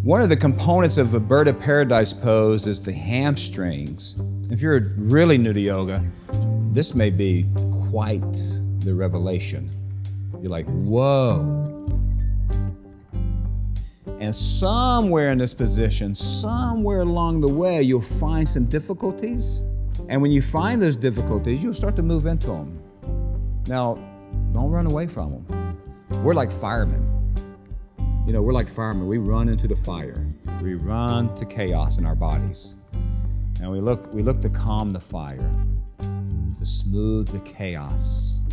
One of the components of a bird of paradise pose is the hamstrings. If you're really new to yoga, this may be quite the revelation. You're like, whoa. And somewhere in this position, somewhere along the way, you'll find some difficulties. And when you find those difficulties, you'll start to move into them. Now, don't run away from them. We're like firemen. You know, we're like firemen. We run into the fire. We run to chaos in our bodies. And we look to calm the fire, to smooth the chaos.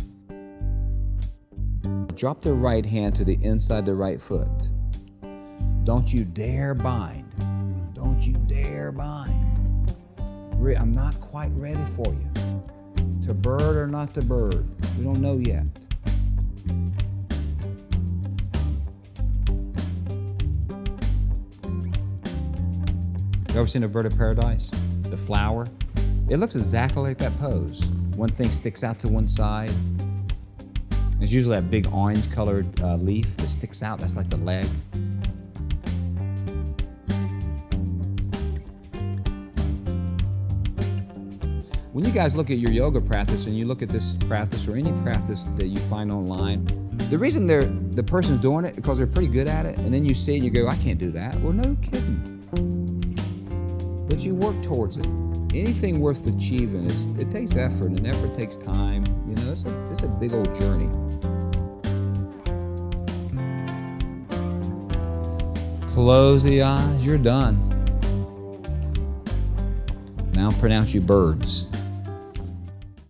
Drop the right hand to the inside the right foot. Don't you dare bind. Don't you dare bind. I'm not quite ready for you. To bird or not to bird, we don't know yet. You ever seen a bird of paradise? The flower? It looks exactly like that pose. One thing sticks out to one side. It's usually that big orange colored leaf that sticks out. That's like the leg. When you guys look at your yoga practice and you look at this practice or any practice that you find online, the reason the person's doing it because they're pretty good at it, and then you see it and you go, I can't do that. Well, no kidding. But you work towards it. Anything worth achieving, it takes effort, and effort takes time. You know, it's a big old journey. Close the eyes, you're done. Now pronounce you birds.